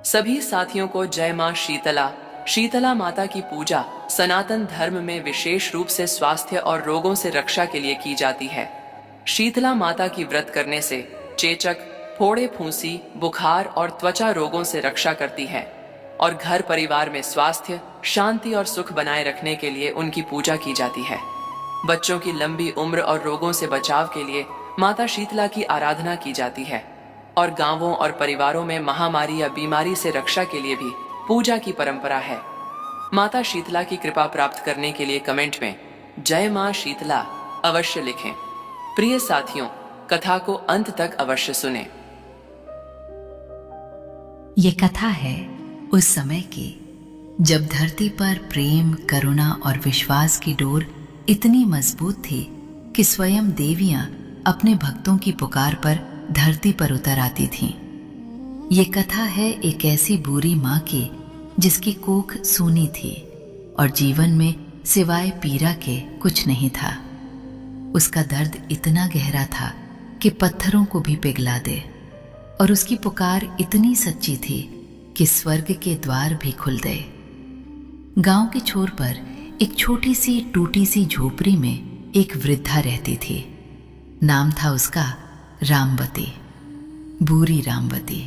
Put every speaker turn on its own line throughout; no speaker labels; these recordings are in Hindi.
सभी साथियों को जय मां शीतला। शीतला माता की पूजा सनातन धर्म में विशेष रूप से स्वास्थ्य और रोगों से रक्षा के लिए की जाती है। शीतला माता की व्रत करने से चेचक, फोड़े, फूंसी, बुखार और त्वचा रोगों से रक्षा करती है और घर परिवार में स्वास्थ्य, शांति और सुख बनाए रखने के लिए उनकी पूजा की जाती है। बच्चों की लंबी उम्र और रोगों से बचाव के लिए माता शीतला की आराधना की जाती है और गांवों और परिवारों में महामारी या बीमारी से रक्षा के लिए भी पूजा की परंपरा है। माता शीतला की कृपा प्राप्त करने के लिए कमेंट में जय मां शीतला अवश्य लिखें। प्रिय साथियों, कथा को अंत तक अवश्य सुनें।
ये कथा है उस समय की जब धरती पर प्रेम, करुणा और विश्वास की डोर इतनी मजबूत थी कि स्वयं देवियां अपने भक्तों की पुकार पर धरती पर उतर आती थीं। ये कथा है एक ऐसी बूढ़ी माँ की जिसकी कोख सूनी थी और जीवन में सिवाय पीड़ा के कुछ नहीं था। उसका दर्द इतना गहरा था कि पत्थरों को भी पिघला दे और उसकी पुकार इतनी सच्ची थी कि स्वर्ग के द्वार भी खुल गए। गांव के छोर पर एक छोटी सी टूटी सी झोपड़ी में एक वृद्धा रहती थी। नाम था उसका रामवती, बूढ़ी रामवती।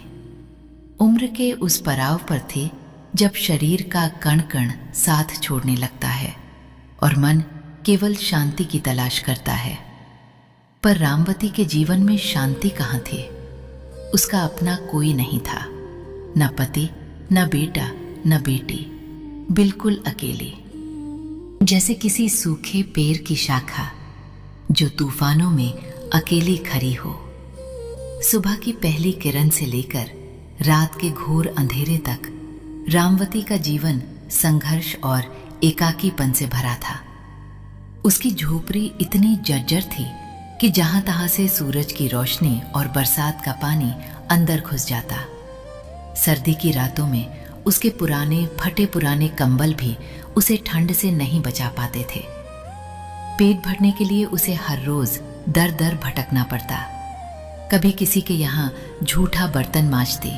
उम्र के उस पड़ाव पर थी जब शरीर का कण कण साथ छोड़ने लगता है और मन केवल शांति की तलाश करता है। पर रामवती के जीवन में शांति कहाँ थी? उसका अपना कोई नहीं था, न पति, न बेटा, न बेटी, बिल्कुल अकेली, जैसे किसी सूखे पेड़ की शाखा जो तूफानों में अकेली खड़ी हो। सुबह की पहली किरण से लेकर रात के घोर अंधेरे तक रामवती का जीवन संघर्ष और एकाकीपन से भरा था। उसकी झोपड़ी इतनी जर्जर थी कि जहां तहां से सूरज की रोशनी और बरसात का पानी अंदर घुस जाता। सर्दी की रातों में उसके पुराने फटे पुराने कंबल भी उसे ठंड से नहीं बचा पाते थे। पेट भरने के लिए उसे हर रोज दर दर भटकना पड़ता। कभी किसी के यहाँ झूठा बर्तन मांजते,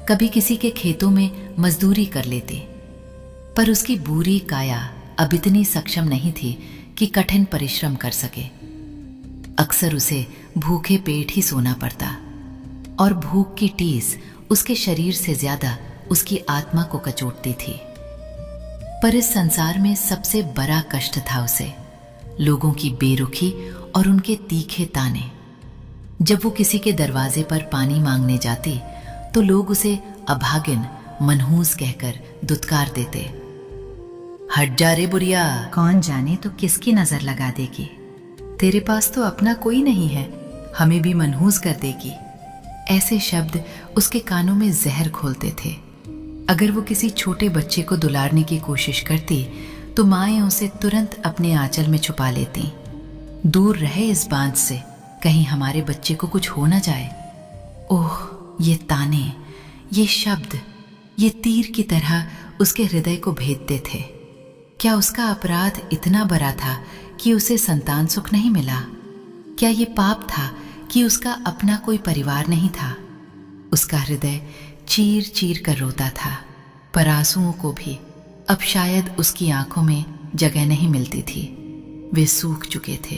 कभी किसी के खेतों में मजदूरी कर लेते। पर उसकी बूढ़ी काया अब इतनी सक्षम नहीं थी कि कठिन परिश्रम कर सके। अक्सर उसे भूखे पेट ही सोना पड़ता और भूख की टीस उसके शरीर से ज्यादा उसकी आत्मा को कचोटती थी। पर इस संसार में सबसे बड़ा कष्ट था उसे लोगों की बेरुखी और उनके तीखे ताने। जब वो किसी के दरवाजे पर पानी मांगने जाती तो लोग उसे अभागिन, मनहूस कहकर दुत्कार देते। हट जा रे बुढ़िया, कौन जाने तो किसकी नजर लगा देगी। तेरे पास तो अपना कोई नहीं है, हमें भी मनहूस कर देगी। ऐसे शब्द उसके कानों में जहर घोलते थे। अगर वो किसी छोटे बच्चे को दुलारने की कोशिश करती तो माएं उसे तुरंत अपने आंचल में छुपा लेती। दूर रहे इस बांध से, कहीं हमारे बच्चे को कुछ हो न जाए। ओह, ये ताने, ये शब्द, ये तीर की तरह उसके हृदय को भेदते थे। क्या उसका अपराध इतना बड़ा था कि उसे संतान सुख नहीं मिला? क्या ये पाप था कि उसका अपना कोई परिवार नहीं था? उसका हृदय चीर चीर कर रोता था, पर आंसुओं को भी अब शायद उसकी आंखों में जगह नहीं मिलती थी। वे सूख चुके थे।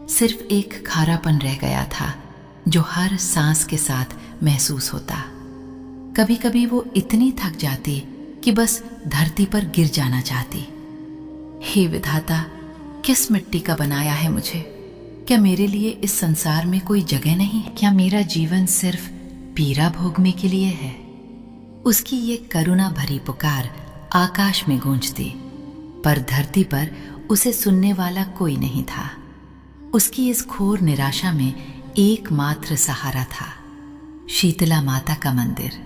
सिर्फ एक खारापन रह गया था जो हर सांस के साथ महसूस होता। कभी कभी वो इतनी थक जाती कि बस धरती पर गिर जाना चाहती। हे विधाता, किस मिट्टी का बनाया है मुझे? क्या मेरे लिए इस संसार में कोई जगह नहीं? क्या मेरा जीवन सिर्फ पीड़ा भोगने के लिए है? उसकी ये करुणा भरी पुकार आकाश में गूंजती, पर धरती पर उसे सुनने वाला कोई नहीं था। उसकी इस घोर निराशा में एकमात्र सहारा था शीतला माता का मंदिर।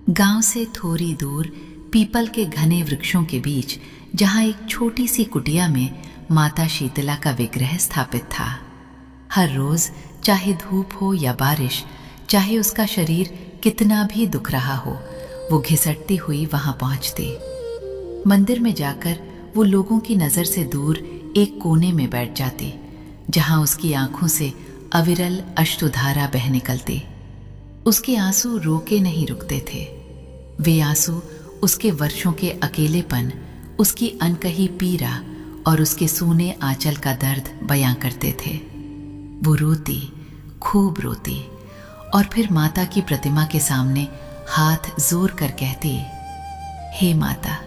गांव से थोड़ी दूर पीपल के घने वृक्षों के बीच, जहां एक छोटी सी कुटिया में माता शीतला का विग्रह स्थापित था। हर रोज, चाहे धूप हो या बारिश, चाहे उसका शरीर कितना भी दुख रहा हो, वो घिसटती हुई वहां पहुंचती। मंदिर में जाकर वो लोगों की नजर से दूर एक कोने में बैठ जाती, जहां उसकी आंखों से अविरल अश्रुधारा बह निकलती। उसके आंसू रोके नहीं रुकते थे। वे आंसू उसके वर्षों के अकेलेपन, उसकी अनकही पीड़ा और उसके सूने आंचल का दर्द बयां करते थे। वो रोती, खूब रोती और फिर माता की प्रतिमा के सामने हाथ जोर कर कहती, हे माता,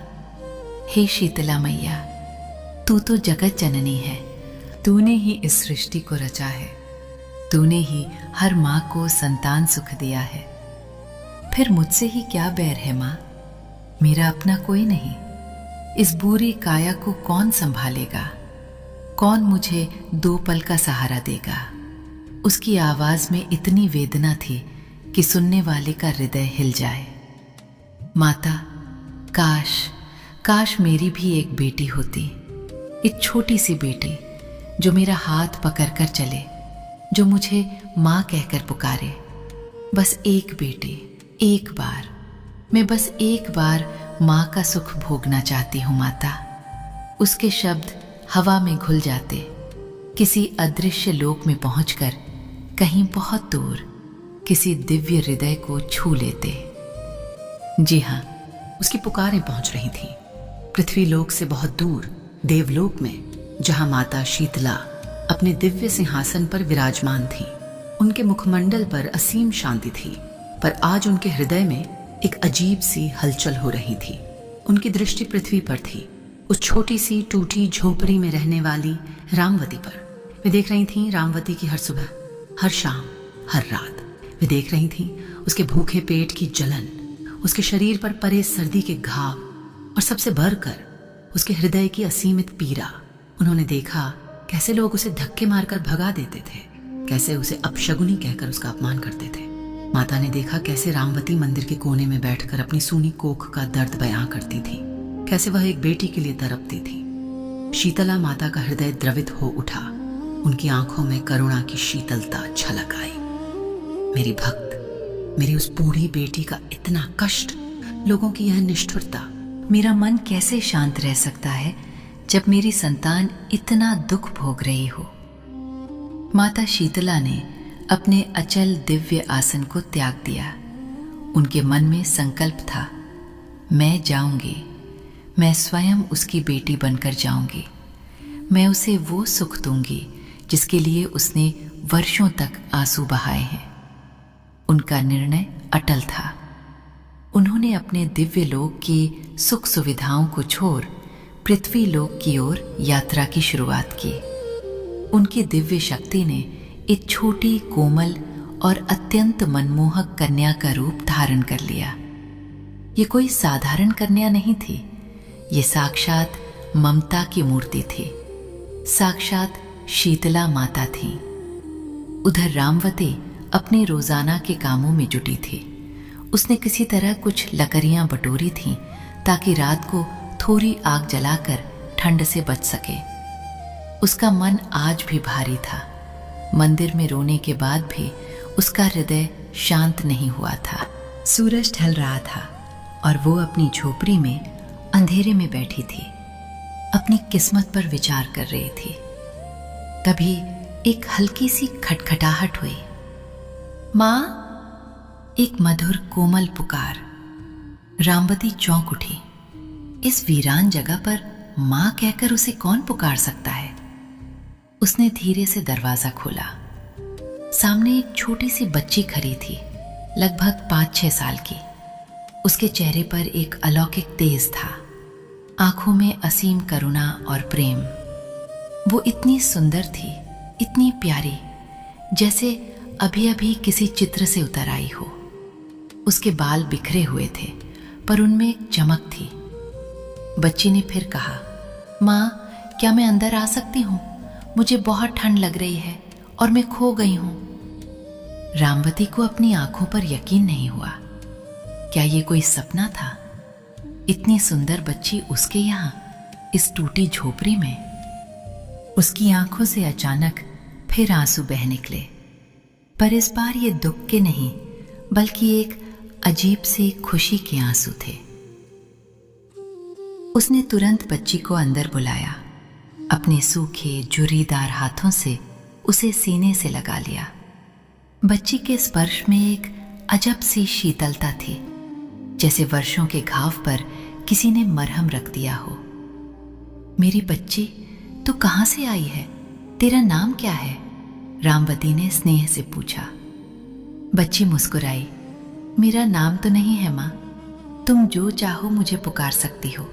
हे शीतला मैया, तू तो जगत जननी है, तूने ही इस सृष्टि को रचा है, तूने ही हर माँ को संतान सुख दिया है। फिर मुझसे ही क्या बैर है माँ, मेरा अपना कोई नहीं। इस बुरी काया को कौन संभालेगा, कौन मुझे 2 पल का सहारा देगा। उसकी आवाज में इतनी वेदना थी कि सुनने वाले का हृदय हिल जाए। माता, काश मेरी भी एक बेटी होती, एक छोटी सी बेटी जो मेरा हाथ पकड़कर चले, जो मुझे माँ कहकर पुकारे। बस एक बेटी, एक बार, मैं बस एक बार माँ का सुख भोगना चाहती हूँ माता। उसके शब्द हवा में घुल जाते, किसी अदृश्य लोक में पहुंचकर कहीं बहुत दूर किसी दिव्य हृदय को छू लेते।
जी हाँ, उसकी पुकारें पहुंच रही थीं, पृथ्वी लोक से बहुत दूर, देवलोक में, जहां माता शीतला अपने दिव्य सिंहासन पर विराजमान थी। उनके मुखमंडल पर असीम शांति थी, पर आज उनके हृदय में एक अजीब सी हलचल हो रही थी। उनकी दृष्टि पृथ्वी पर थी, उस छोटी सी टूटी झोपड़ी में रहने वाली रामवती पर। वे देख रही थीं रामवती की हर सुबह, हर शाम, हर रात। वे देख रही थीं उसके भूखे पेट की जलन, उसके शरीर पर परे सर्दी के घाव और सबसे बढ़कर उसके हृदय की असीमित पीड़ा। उन्होंने देखा कैसे लोग उसे धक्के मारकर भगा देते थे, कैसे उसे अपशगुनी कहकर उसका अपमान करते थे। माता ने देखा कैसे रामवती मंदिर के कोने में बैठकर अपनी सूनी कोख का दर्द बयां करती थी, कैसे वह एक बेटी के लिए तड़पती थी। शीतला माता का हृदय द्रवित हो उठा, उनकी आंखों में करुणा की शीतलता झलक आई। मेरी भक्त, मेरी उस बूढ़ी बेटी का इतना कष्ट, लोगों की यह निष्ठुरता।
मेरा मन कैसे शांत रह सकता है जब मेरी संतान इतना दुख भोग रही हो। माता शीतला ने अपने अचल दिव्य आसन को त्याग दिया। उनके मन में संकल्प था, मैं जाऊंगी, मैं स्वयं उसकी बेटी बनकर जाऊंगी, मैं उसे वो सुख दूंगी जिसके लिए उसने वर्षों तक आंसू बहाए हैं। उनका निर्णय अटल था। उन्होंने अपने दिव्य लोक की सुख सुविधाओं को छोड़ पृथ्वी लोक की ओर यात्रा की शुरुआत की। उनकी दिव्य शक्ति ने एक छोटी, कोमल और अत्यंत मनमोहक कन्या का रूप धारण कर लिया। ये कोई साधारण कन्या नहीं थी, ये साक्षात ममता की मूर्ति थी, साक्षात शीतला माता थी। उधर रामवती अपने रोजाना के कामों में जुटी थी। उसने किसी तरह कुछ लकड़ियां बटोरी थीं ताकि रात को थोड़ी आग जलाकर ठंड से बच सके। उसका मन आज भी भारी था। मंदिर में रोने के बाद भी उसका हृदय शांत नहीं हुआ था। सूरज ढल रहा था और वो अपनी झोपड़ी में अंधेरे में बैठी थी, अपनी किस्मत पर विचार कर रही थी। तभी एक हल्की सी खटखटाहट हुई। माँ! एक मधुर कोमल पुकार। रामवती चौंक उठी। इस वीरान जगह पर माँ कहकर उसे कौन पुकार सकता है? उसने धीरे से दरवाजा खोला। सामने एक छोटी सी बच्ची खड़ी थी, लगभग 5-6 साल की। उसके चेहरे पर एक अलौकिक तेज था, आंखों में असीम करुणा और प्रेम। वो इतनी सुंदर थी, इतनी प्यारी, जैसे अभी अभी किसी चित्र से उतर आई हो। उसके बाल बिखरे हुए थे, पर उनमें एक चमक थी। बच्ची ने फिर कहा, माँ, क्या मैं अंदर आ सकती हूँ? मुझे बहुत ठंड लग रही है और मैं खो गई हूँ। रामवती को अपनी आंखों पर यकीन नहीं हुआ। क्या ये कोई सपना था? इतनी सुंदर बच्ची उसके यहाँ, इस टूटी झोपड़ी में? उसकी आंखों से अचानक फिर आंसू बह निकले, पर इस बार ये दुख के नहीं, बल्कि एक अजीब सी खुशी के आंसू थे। उसने तुरंत बच्ची को अंदर बुलाया, अपने सूखे जुरीदार हाथों से उसे सीने से लगा लिया। बच्ची के स्पर्श में एक अजब सी शीतलता थी, जैसे वर्षों के घाव पर किसी ने मरहम रख दिया हो। मेरी बच्ची, तू कहाँ से आई है? तेरा नाम क्या है? रामवती ने स्नेह से पूछा। बच्ची मुस्कुराई। मेरा नाम तो नहीं है माँ, तुम जो चाहो मुझे पुकार सकती हो,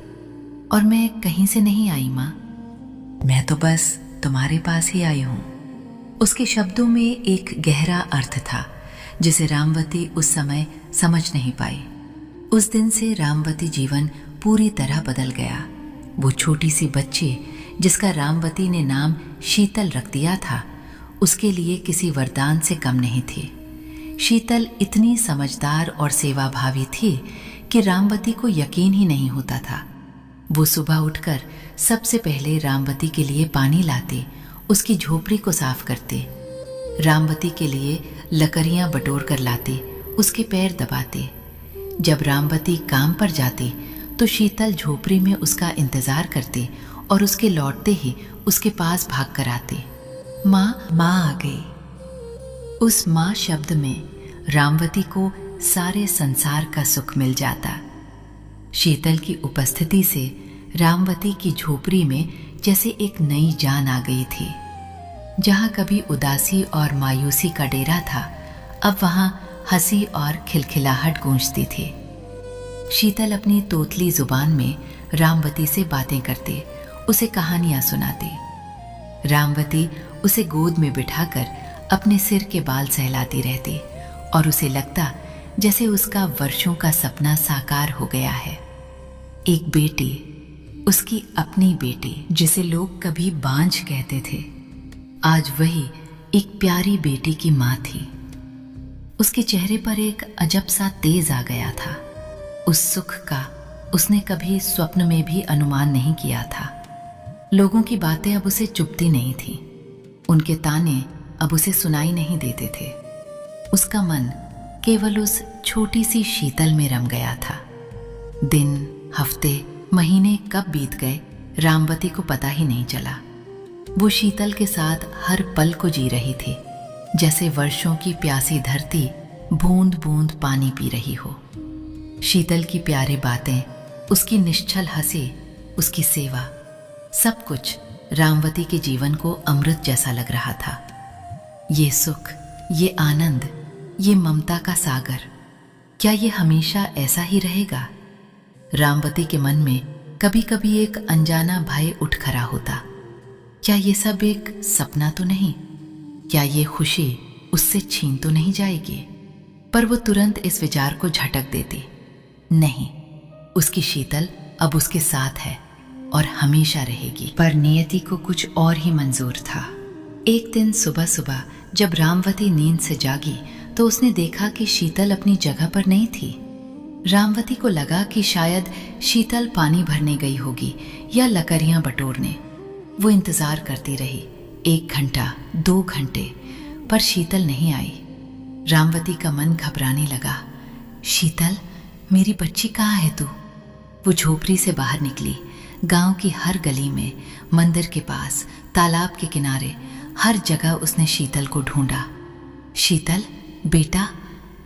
और मैं कहीं से नहीं आई माँ। मैं तो बस तुम्हारे पास ही आई हूँ। उसके शब्दों में एक गहरा अर्थ था जिसे रामवती उस समय समझ नहीं पाई। उस दिन से रामवती जीवन पूरी तरह बदल गया। वो छोटी सी बच्ची जिसका रामवती ने नाम शीतल रख दिया था, उसके लिए किसी वरदान से कम नहीं थी। शीतल इतनी समझदार और सेवाभावी थी कि रामवती को यकीन ही नहीं होता था। वो सुबह उठकर सबसे पहले रामवती के लिए पानी लाते, उसकी झोपड़ी को साफ करते, रामवती के लिए लकड़ियां बटोर कर लाते, उसके पैर दबाते। जब रामवती काम पर जाती तो शीतल झोपड़ी में उसका इंतजार करते और उसके लौटते ही उसके पास भाग कर आते। माँ, माँ आ गई। उस माँ शब्द में रामवती को सारे संसार का सुख मिल जाता। शीतल की उपस्थिति से रामवती की झोपड़ी में जैसे एक नई जान आ गई थी। जहाँ कभी उदासी और मायूसी का डेरा था, अब वहाँ हंसी और खिलखिलाहट गूंजती थी। शीतल अपनी तोतली जुबान में रामवती से बातें करते, उसे कहानियां सुनाते। रामवती उसे गोद में बिठाकर अपने सिर के बाल सहलाती रहती और उसे लगता जैसे उसका वर्षों का सपना साकार हो गया है। एक बेटी, उसकी अपनी बेटी, जिसे लोग कभी बांझ कहते थे, आज वही एक प्यारी बेटी की माँ थी। उसके चेहरे पर एक अजब सा तेज आ गया था। उस सुख का उसने कभी स्वप्न में भी अनुमान नहीं किया था। लोगों की बातें अब उसे चुभती नहीं थी, उनके ताने अब उसे सुनाई नहीं देते थे। उसका मन केवल उस छोटी सी शीतल में रम गया था। दिन, हफ्ते, महीने कब बीत गए रामवती को पता ही नहीं चला। वो शीतल के साथ हर पल को जी रही थी, जैसे वर्षों की प्यासी धरती बूंद बूंद पानी पी रही हो। शीतल की प्यारी बातें, उसकी निश्चल हंसी, उसकी सेवा, सब कुछ रामवती के जीवन को अमृत जैसा लग रहा था। ये सुख, ये आनंद, ये ममता का सागर, क्या ये हमेशा ऐसा ही रहेगा? रामवती के मन में कभी कभी एक अनजाना भय उठ खड़ा होता। क्या ये सब एक सपना तो नहीं? क्या ये खुशी उससे छीन तो नहीं जाएगी? पर वो तुरंत इस विचार को झटक देती। नहीं, उसकी शीतल अब उसके साथ है और हमेशा रहेगी। पर नियति को कुछ और ही मंजूर था। एक दिन सुबह सुबह जब रामवती नींद से जागी तो उसने देखा कि शीतल अपनी जगह पर नहीं थी। रामवती को लगा कि शायद शीतल पानी भरने गई होगी या लकड़ियां बटोरने। वो इंतजार करती रही, 1 घंटा, 2 घंटे, पर शीतल नहीं आई। रामवती का मन घबराने लगा। शीतल, मेरी बच्ची कहाँ है तू? वो झोपड़ी से बाहर निकली। गांव की हर गली में, मंदिर के पास, तालाब के किनारे, हर जगह उसने शीतल को ढूंढा। शीतल, बेटा,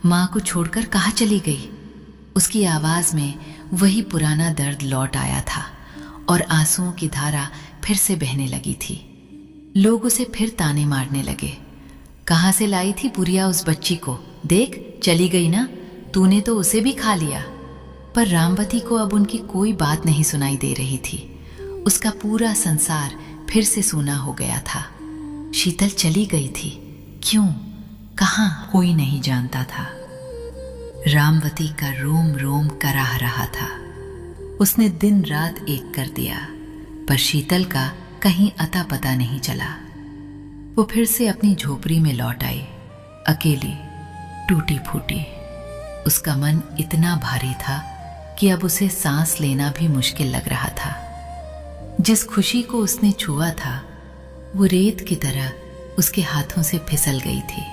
माँ को छोड़कर कहाँ चली गई? उसकी आवाज में वही पुराना दर्द लौट आया था और आंसुओं की धारा फिर से बहने लगी थी। लोग उसे फिर ताने मारने लगे। कहाँ से लाई थी बुढ़िया उस बच्ची को? देख, चली गई ना, तूने तो उसे भी खा लिया। पर रामवती को अब उनकी कोई बात नहीं सुनाई दे रही थी। उसका पूरा संसार फिर से सूना हो गया था। शीतल चली गई थी। क्यों? कहाँ? कोई नहीं जानता था। रामवती का रोम रोम कराह रहा था। उसने दिन रात एक कर दिया, पर शीतल का कहीं अता पता नहीं चला। वो फिर से अपनी झोपड़ी में लौट आई, अकेली, टूटी फूटी। उसका मन इतना भारी था कि अब उसे सांस लेना भी मुश्किल लग रहा था। जिस खुशी को उसने छुआ था वो रेत की तरह उसके हाथों से फिसल गई थी।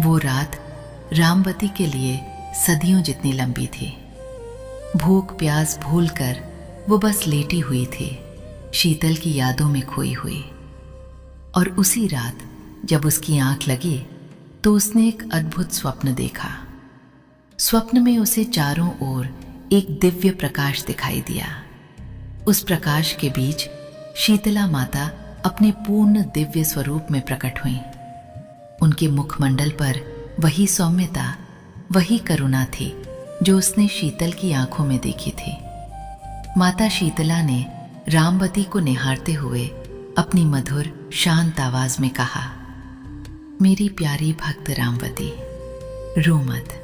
वो रात रामवती के लिए सदियों जितनी लंबी थी। भूख प्यास भूलकर वो बस लेटी हुई थी, शीतल की यादों में खोई हुई। और उसी रात जब उसकी आंख लगी तो उसने एक अद्भुत स्वप्न देखा। स्वप्न में उसे चारों ओर एक दिव्य प्रकाश दिखाई दिया। उस प्रकाश के बीच शीतला माता अपने पूर्ण दिव्य स्वरूप में प्रकट हुईं। उनके मुखमंडल पर वही सौम्यता, वही करुणा थी जो उसने शीतल की आंखों में देखी थी। माता शीतला ने रामवती को निहारते हुए अपनी मधुर शांत आवाज में कहा, मेरी प्यारी भक्त रामवती, रो मत।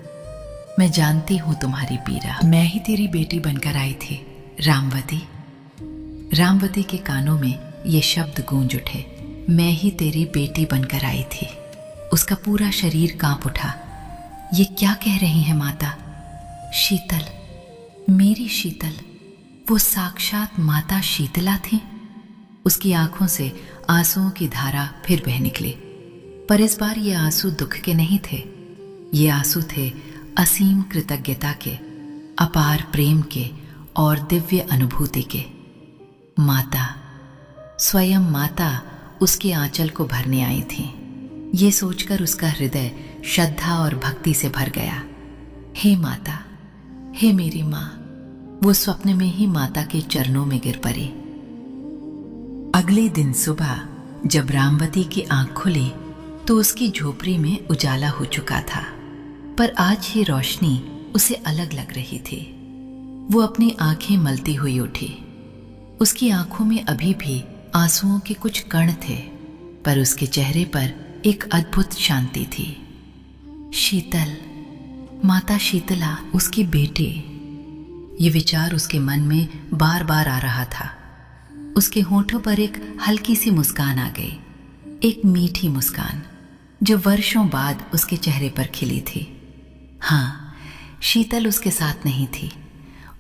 मैं जानती हूं तुम्हारी पीड़ा। मैं ही तेरी बेटी बनकर आई थी रामवती। रामवती के कानों में ये शब्द गूंज उठे, मैं ही तेरी बेटी बनकर आई थी। उसका पूरा शरीर कांप उठा। ये क्या कह रही हैं माता? शीतल, मेरी शीतल, वो साक्षात माता शीतला थी। उसकी आंखों से आंसुओं की धारा फिर बह निकली, पर इस बार ये आंसू दुख के नहीं थे। ये आंसू थे असीम कृतज्ञता के, अपार प्रेम के और दिव्य अनुभूति के। माता, स्वयं माता उसके आंचल को भरने आई थी। ये सोचकर उसका हृदय श्रद्धा और भक्ति से भर गया। हे माता, हे मेरी माँ। वो स्वप्न में ही माता के चरणों में गिर पड़ी। अगले दिन सुबह जब रामवती की आंख खुली तो उसकी झोपड़ी में उजाला हो चुका था, पर आज ये रोशनी उसे अलग लग रही थी। वो अपनी आंखें मलती हुई उठी। उसकी आंखों में अभी भी आंसुओं के कुछ कण थे, पर उसके चेहरे पर एक अद्भुत शांति थी। शीतल, माता शीतला, उसकी बेटी। ये विचार उसके मन में बार बार आ रहा था। उसके होठों पर एक हल्की सी मुस्कान आ गई, एक मीठी मुस्कान जो वर्षों बाद उसके चेहरे पर खिली थी। हाँ, शीतल उसके साथ नहीं थी।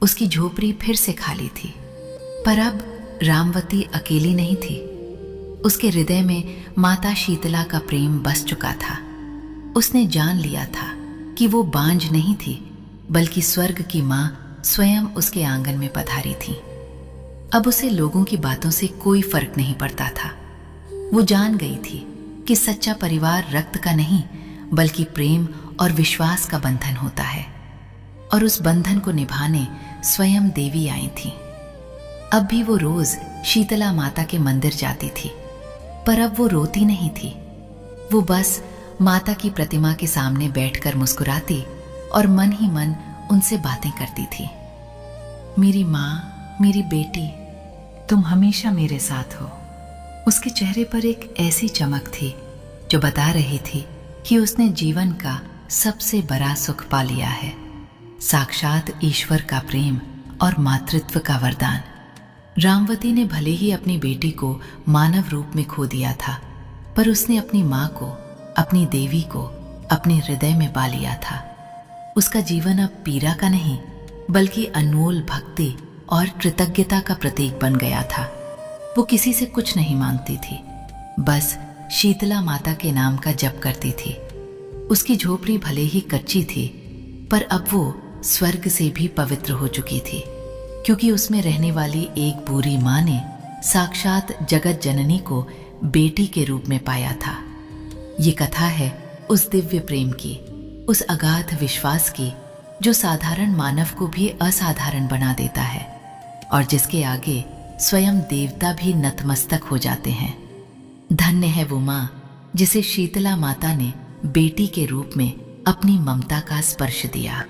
उसकी झोपड़ी फिर से खाली थी, पर अब रामवती अकेली नहीं थी। उसके हृदय में माता शीतला का प्रेम बस चुका था। उसने जान लिया था कि वो बांझ नहीं थी, बल्कि स्वर्ग की माँ स्वयं उसके आंगन में पधारी थी। अब उसे लोगों की बातों से कोई फर्क नहीं पड़ता था। वो जान गई थी कि सच्चा परिवार रक्त का नहीं, बल्कि प्रेम और विश्वास का बंधन होता है, और उस बंधन को निभाने स्वयं देवी आई थी। अब भी वो रोज शीतला माता के मंदिर जाती थी, पर अब वो रोती नहीं थी। वो बस माता की प्रतिमा के सामने बैठकर मुस्कुराती और मन ही मन उनसे बातें करती थी। मेरी माँ, मेरी बेटी, तुम हमेशा मेरे साथ हो। उसके चेहरे पर एक ऐसी चमक थी जो बता रही थी कि उसने जीवन का सबसे बड़ा सुख पा लिया है, साक्षात ईश्वर का प्रेम और मातृत्व का वरदान। रामवती ने भले ही अपनी बेटी को मानव रूप में खो दिया था, पर उसने अपनी माँ को, अपनी देवी को अपने हृदय में पा लिया था। उसका जीवन अब पीड़ा का नहीं, बल्कि अनमोल भक्ति और कृतज्ञता का प्रतीक बन गया था। वो किसी से कुछ नहीं मांगती थी, बस शीतला माता के नाम का जप करती थी। उसकी झोपड़ी भले ही कच्ची थी, पर अब वो स्वर्ग से भी पवित्र हो चुकी थी, क्योंकि उसमें रहने वाली एक बुरी माँ ने साक्षात जगत जननी को बेटी के रूप में पाया था। ये कथा है उस दिव्य प्रेम की, उस अगाध विश्वास की जो साधारण मानव को भी असाधारण बना देता है, और जिसके आगे स्वयं देवता भी नतमस्तक हो जाते हैं। धन्य है वो माँ जिसे शीतला माता ने बेटी के रूप में अपनी ममता का स्पर्श दिया।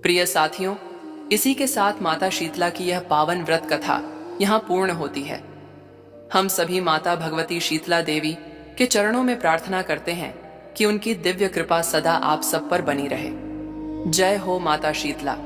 प्रिय साथियों, इसी के साथ माता शीतला की यह पावन व्रत कथा यहाँ पूर्ण होती है। हम सभी माता भगवती शीतला देवी के चरणों में प्रार्थना करते हैं कि उनकी दिव्य कृपा सदा आप सब पर बनी रहे। जय हो माता शीतला।